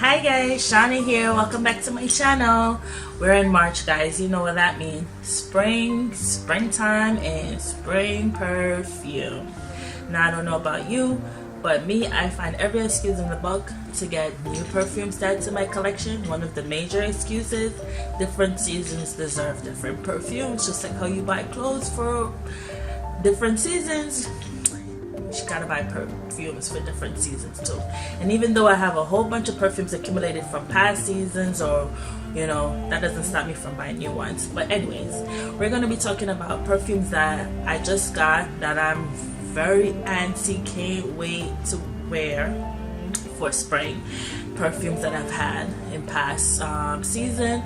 Hi guys, Shani here. Welcome back to my channel. We're in March, guys. You know what that means. Springtime, and spring perfume. Now, I don't know about you, but me, I find every excuse in the book to get new perfumes to add to my collection. One of the major excuses, different seasons deserve different perfumes. Just like how you buy clothes for different seasons, you gotta buy perfumes for different seasons too. And even though I have a whole bunch of perfumes accumulated from past seasons, or you know, that doesn't stop me from buying new ones. But anyways, we're gonna be talking about perfumes that I just got that I'm very antsy, can't wait to wear for spring. Perfumes that I've had in past season.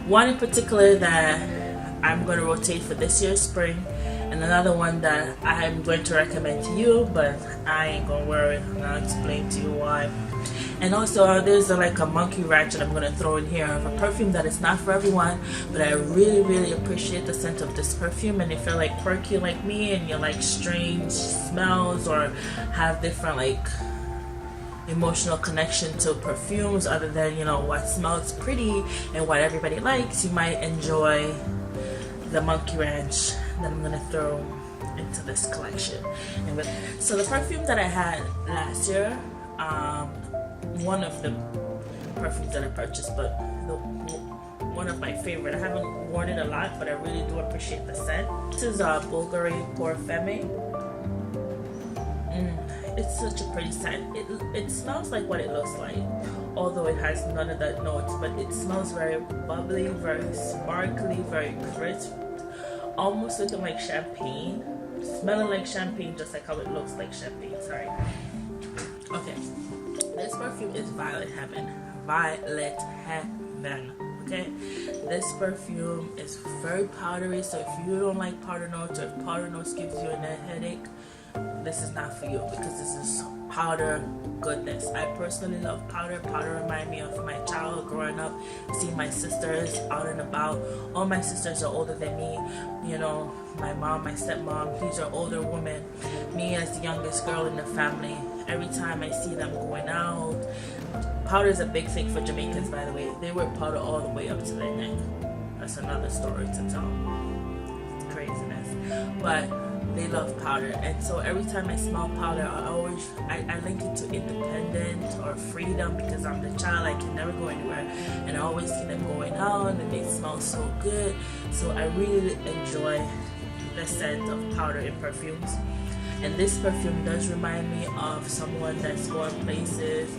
One in particular that I'm going to rotate for this year's spring, and another one that I'm going to recommend to you, but I ain't gonna wear it, and I'll explain to you why. And also there's like a monkey wrench that I'm going to throw in here of a perfume that is not for everyone, but I really appreciate the scent of this perfume. And if you're like quirky like me and you like strange smells or have different like emotional connection to perfumes other than, you know, what smells pretty and what everybody likes, you might enjoy the monkey wrench that I'm gonna throw into this collection. So the perfume that I had last year, one of the perfumes that I purchased, but one of my favorite. I haven't worn it a lot, but I really do appreciate the scent. This is Bvlgari Femme. It's such a pretty scent. It smells like what it looks like, although it has none of that notes, but it smells very bubbly, very sparkly, very crisp, almost looking like champagne, smelling like champagne, just like how it looks like champagne. Sorry. Okay, this perfume is Violet Heaven. Okay, this perfume is very powdery, so if you don't like powder notes, or if powder notes gives you a headache, this is not for you, because this is powder goodness. I personally love powder. Powder reminds me of my childhood growing up, seeing my sisters out and about. All my sisters are older than me, you know, my mom, my stepmom, these are older women. Me as the youngest girl in the family, every time I see them going out, powder is a big thing for Jamaicans, by the way. They wear powder all the way up to their neck. That's another story to tell. It's craziness. But they love powder, and so every time I smell powder, I link it to independence or freedom, because I'm the child, I can never go anywhere, and I always see them going out and they smell so good. So I really enjoy the scent of powder in perfumes, and this perfume does remind me of someone that's going places,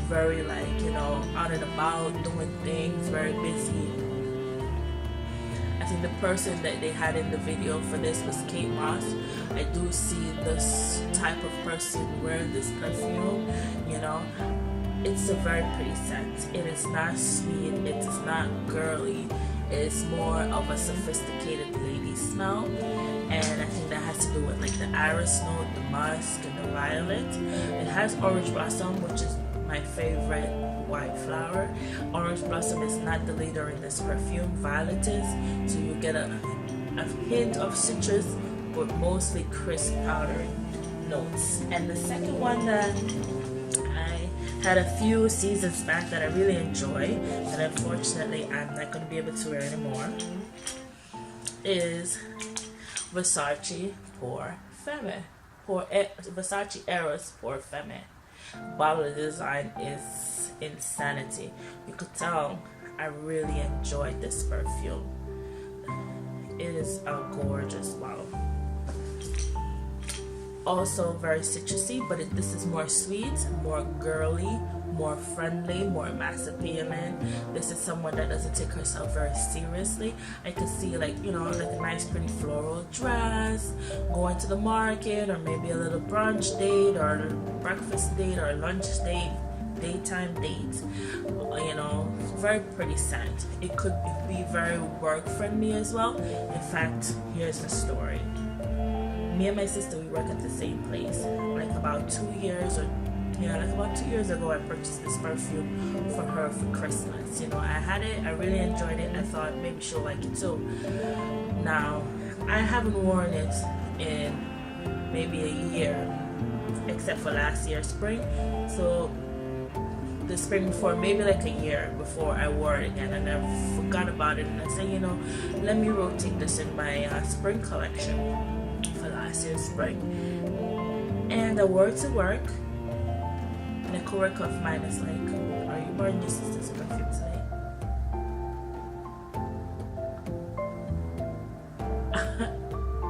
very like, you know, out and about, doing things, very busy. I think the person that they had in the video for this was Kate Moss. I do see this type of person wearing this perfume, you know. It's a very pretty scent. It is not sweet, it is not girly, it's more of a sophisticated lady smell. And I think that has to do with like the iris note, the musk, and the violet. It has orange blossom, which is my favorite white flower. Orange blossom is not the leader in this perfume, violet is, so you get a hint of citrus but mostly crisp powdery notes. And the second one that I had a few seasons back that I really enjoy, that unfortunately I'm not going to be able to wear anymore, is Versace Femme. Versace Eros Femme. Bottle design is insanity. You could tell I really enjoyed this perfume. It is a gorgeous bottle. Also very citrusy, but this is more sweet, more girly, more friendly, more mass appealing. This is someone that doesn't take herself very seriously. I could see, like, you know, like a nice pretty floral dress, going to the market, or maybe a little brunch date, or a breakfast date, or a lunch date, daytime date. You know, very pretty scent. It could be very work friendly as well. In fact, here's the story. Me and my sister, we work at the same place. Like about 2 years ago, I purchased this perfume for her for Christmas. You know, I had it, I really enjoyed it, and I thought maybe she'll like it too. Now, I haven't worn it in maybe a year, except for last year's spring. So the spring before, maybe like a year before I wore it again, and I forgot about it, and I said, you know, let me rotate this in my spring collection for last year's spring. And I wore it to work, and a coworker of mine is like, are you wearing your sister's perfume today?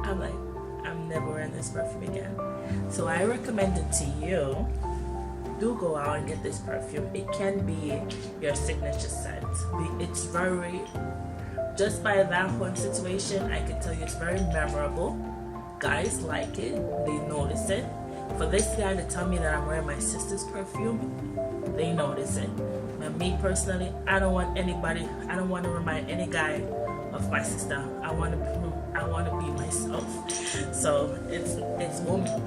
I'm like, I'm never wearing this perfume again. So I recommend it to you. Do go out and get this perfume. It can be your signature scent. It's very, just by that one situation, I can tell you it's very memorable. Guys like it, they notice it. For this guy to tell me that I'm wearing my sister's perfume, they notice it. But me personally, I don't want to remind any guy of my sister. I want to be myself. So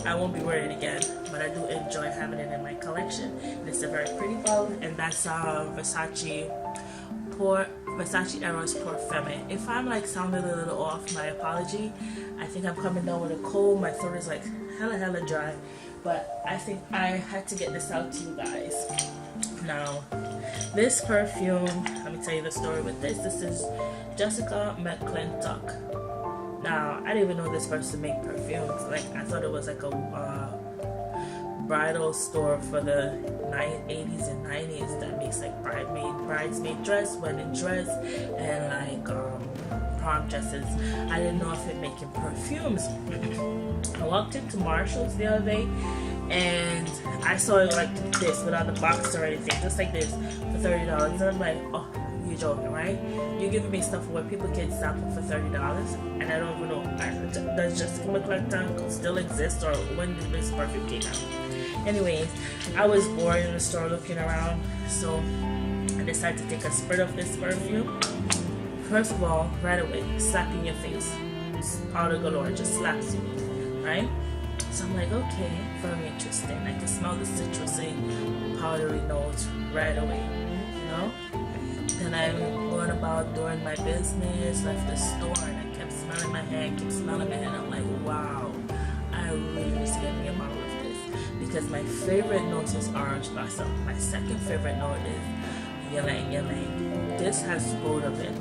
I won't be wearing it again, but I do enjoy having it in my collection. It's a very pretty bottle, and that's Versace Eros Femme. If I'm like sounding a little off, my apology. I think I'm coming down with a cold. My throat is like hella dry, but I think I had to get this out to you guys. Now, this perfume, let me tell you the story with this. This is Jessica Mcclintock. Now, I didn't even know this person made perfumes. Like, I thought it was like a bridal store for the 80s and 90s that makes like bridesmaid dress, wedding dress, and like prom dresses. I didn't know if it making perfumes. I walked into Marshall's the other day, and I saw it like this without the box or anything, just like this for $30. And I'm like, oh, you're joking, right? You're giving me stuff where people can sample for $30, and I don't even know. Does Jessica Mcclintock still exist, or when did this perfume came out? Anyways, I was bored in the store looking around, so I decided to take a spurt of this perfume. First of all, right away, slap in your face. Powder galore, just slaps you, right? So I'm like, okay, very interesting. I can smell the citrusy, powdery notes right away, you know? Then I'm going about doing my business, left the store, and I kept smelling my hand. I'm like, wow, I really need to get me a bottle of this. Because my favorite note is orange blossom. My second favorite note is ylang. This has both of it.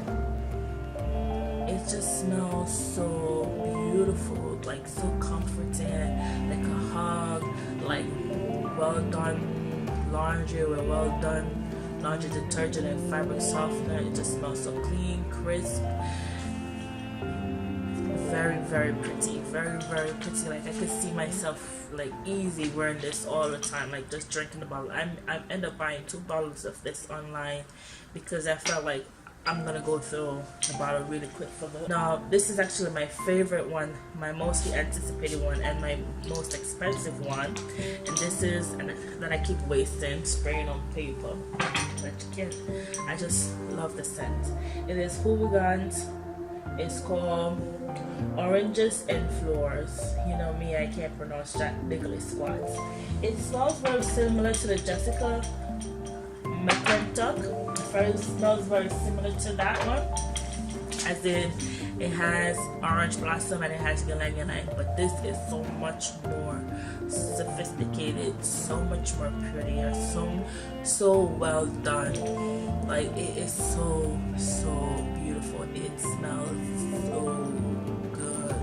It just smells so beautiful, like so comforting, like a hug, like well done laundry with well done laundry detergent and fabric softener. It just smells so clean, crisp, very pretty, very pretty. Like I could see myself like easy wearing this all the time, like just drinking the bottle. I end up buying 2 bottles of this online because I felt like I'm gonna go through the bottle really quick for the. Now this is actually my favorite one, my mostly anticipated one, and my most expensive one. And this is that I keep wasting, spraying on paper. But you can't. I just love the scent. It is Houbigant. It's called Oranges and Flowers. You know me, I can't pronounce that legally squats. It smells very similar to the Jessica Mcclintock. It smells very similar to that one, as in it has orange blossom and it has ylang, but this is so much more sophisticated, so much more prettier, so well done. Like it is so beautiful. It smells so good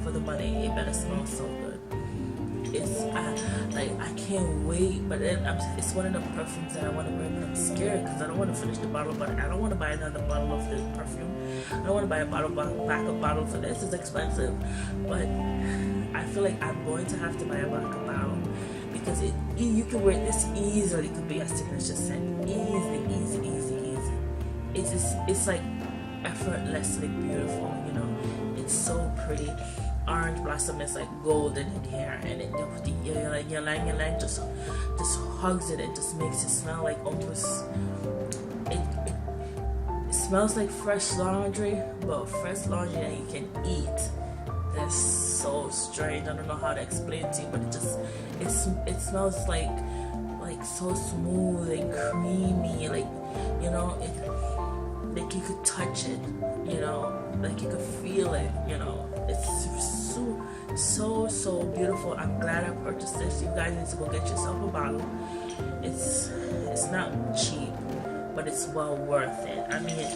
for the money. It better smell so good. It's like I can't wait, but then it's one of the perfumes that I want to wear, but I'm scared because I don't want to finish the bottle. But I don't want to buy another bottle of this perfume. I don't want to buy a backup bottle for this. It's expensive, but I feel like I'm going to have to buy a backup bottle because you can wear this easily. It could be a signature scent, easy. It's like effortlessly beautiful. You know, it's so pretty. Orange blossom is like golden in here, and it ylang just hugs it and just makes it smell like almost it smells like fresh laundry, but fresh laundry that you can eat. That's so strange. I don't know how to explain it to you, but it smells like so smooth and creamy, like, you know, like you could touch it, you know, like you could feel it, you know. It's so beautiful. I'm glad I purchased this. You guys need to go get yourself a bottle. it's not cheap, but it's well worth it. I mean,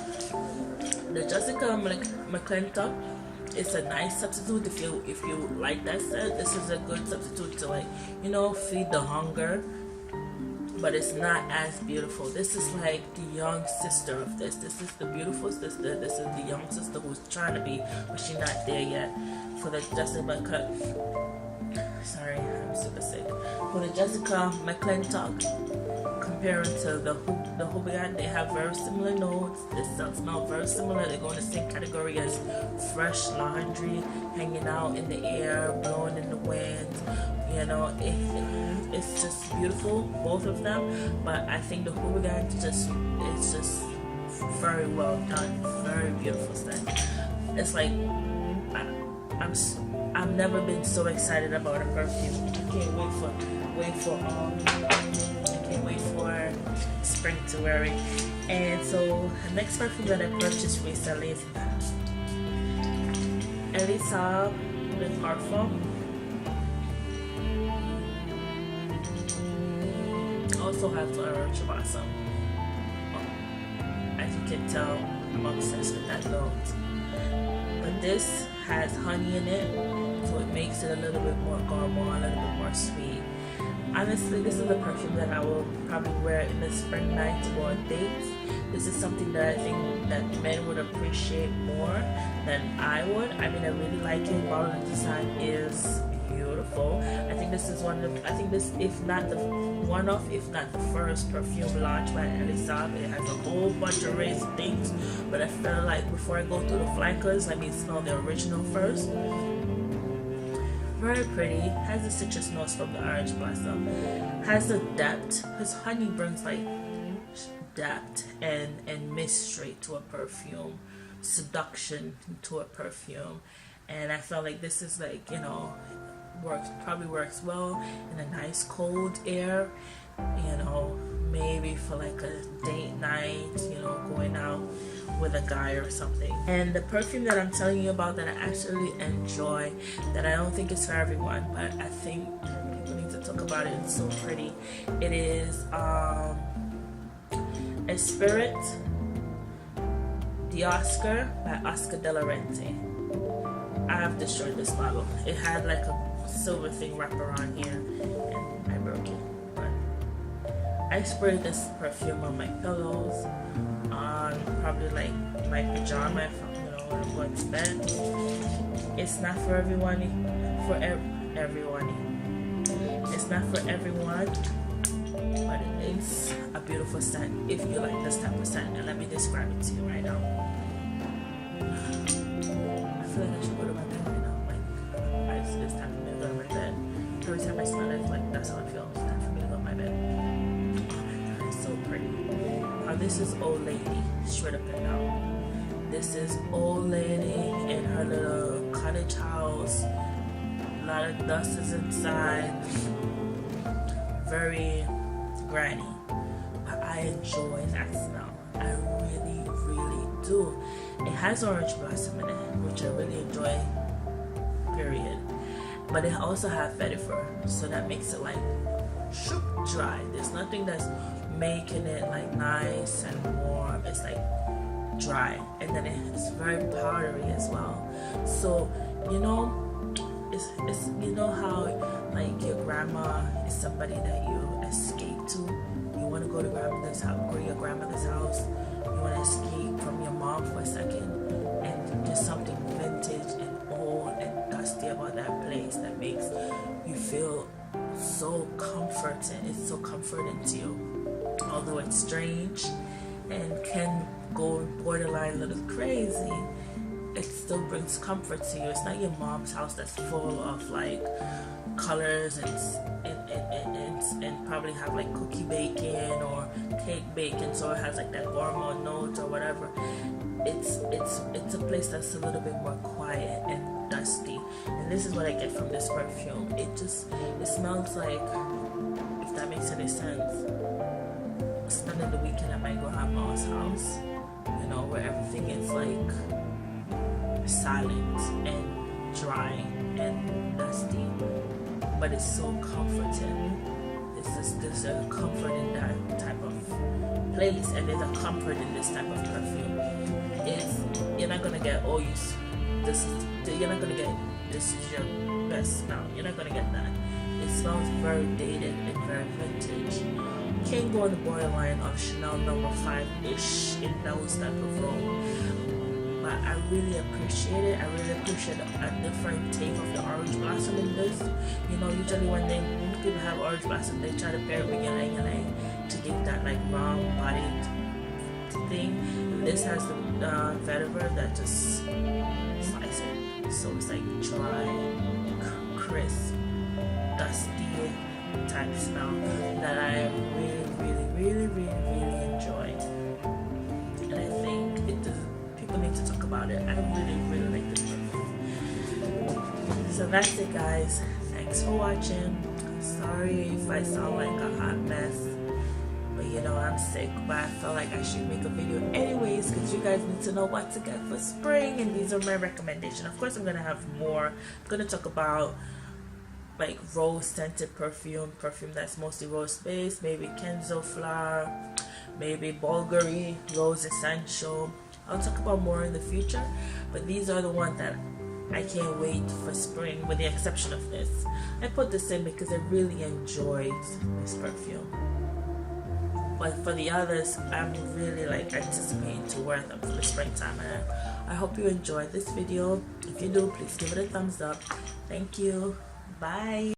the Jessica Mcclintock, it's a nice substitute if you like that scent. This is a good substitute to, like, you know, feed the hunger, but it's not as beautiful. This is like the young sister of this. This is the beautiful sister. This is the young sister who's trying to be, but she's not there yet. For the Jessica sorry, I'm super sick. For the Jessica Mcclintock, comparing to the Houbigant, they have very similar notes. They smell very similar. They go in the same category as fresh laundry, hanging out in the air, blowing in the wind. You know, it's just beautiful, both of them. But I think the Houbigant it's just very well done, very beautiful scent. It's like I've never been so excited about a perfume. I can't wait for spring to wear it. And so the next perfume that I purchased recently is Elie Saab with Parfum. Also have Orange Blossom. As you can tell, I'm obsessed with that note. But this has honey in it, so it makes it a little bit more gourmand, a little bit more sweet. Honestly, this is a perfume that I will probably wear in the spring night to go on dates. This is something that I think that men would appreciate more than I would. I mean, I really like it. Bottle design is beautiful. I think this is if not the first perfume launched by Elie Saab. It has a whole bunch of raised things, but I feel like before I go through the flankers, let me smell the original first. Very pretty. Has the citrus notes from the orange blossom. Has the depth, because honey brings like depth and mystery to a perfume, seduction to a perfume. And I felt like this is like, you know, probably works well in a nice cold air, you know, maybe for like a date night, you know, going out with a guy or something. And the perfume that I'm telling you about that I actually enjoy, that I don't think is for everyone, but I think people need to talk about it, it's so pretty. It is Espirit the Oscar by Oscar de la Renta. I have destroyed this bottle. It had like a silver thing wrapped around here and I broke it. But I sprayed this perfume on my pillows, on probably like my pajamas, you know, when I'm going to bed. It's not for everyone. It's not for everyone, but it is a beautiful scent if you like this type of scent. And let me describe it to you right now. I feel like I should go to my bed right now. Like, it's time for me to go to my bed. Every time I smell it, like, that's how I feel. It's time for me to go to my bed. Oh my god, it's so pretty. Now this is old lady, straight up and down. This is old lady in her little cottage house. A lot of dust is inside. Very granny. But I enjoy that smell. I really, really do. It has orange blossom in it, which I really enjoy, period. But it also has vetiver, so that makes it like shoop dry. There's nothing that's making it like nice and warm. It's like dry, and then it's very powdery as well. So you know, it's you know how like your grandma is somebody that you escape to. You want to go to your grandmother's house. You want to escape from your mom for a second, and there's something vintage and old and dusty about that place that makes you feel so comforting. It's so comforting to you, although it's strange and can go borderline a little crazy. It still brings comfort to you. It's not your mom's house that's full of like colors and probably have like cookie bacon or cake bacon, so it has like that gourmand note or whatever. It's a place that's a little bit more quiet and dusty, and this is what I get from this perfume. It smells like, if that makes any sense, spending the weekend at my grandma's house, you know, where everything is like silent and dry and dusty, but it's so comforting. This is there's a comfort in that type of place, and there's a comfort in this type of perfume. You're not gonna get you're not gonna get this is your best smell. You're not gonna get that. It smells very dated and very vintage. Can't go on the borderline of Chanel number 5-ish in those type of role. But I really appreciate it. I really appreciate a different take of the orange blossom in this. You know, usually when people have orange blossom, they try to pair it with ylang to give that like round bodied thing. And this has the vetiver that just slices it. So it's like dry, crisp, dusty type smell that I really enjoy. And I think people need to talk about it. I really like this perfume. So that's it, guys. Thanks for watching. Sorry if I sound like a hot mess, but you know, I'm sick, but I felt like I should make a video anyways because you guys need to know what to get for spring, and these are my recommendations. Of course, I'm gonna have more. I'm gonna talk about like rose scented perfume that's mostly rose based, maybe Kenzo flower, maybe Bvlgari rose essential. I'll talk about more in the future, but these are the ones that I can't wait for spring, with the exception of this. I put this in because I really enjoyed this perfume, but for the others, I'm really like anticipating to wear them for the springtime. And I hope you enjoyed this video. If you do, please give it a thumbs up. Thank you. Bye.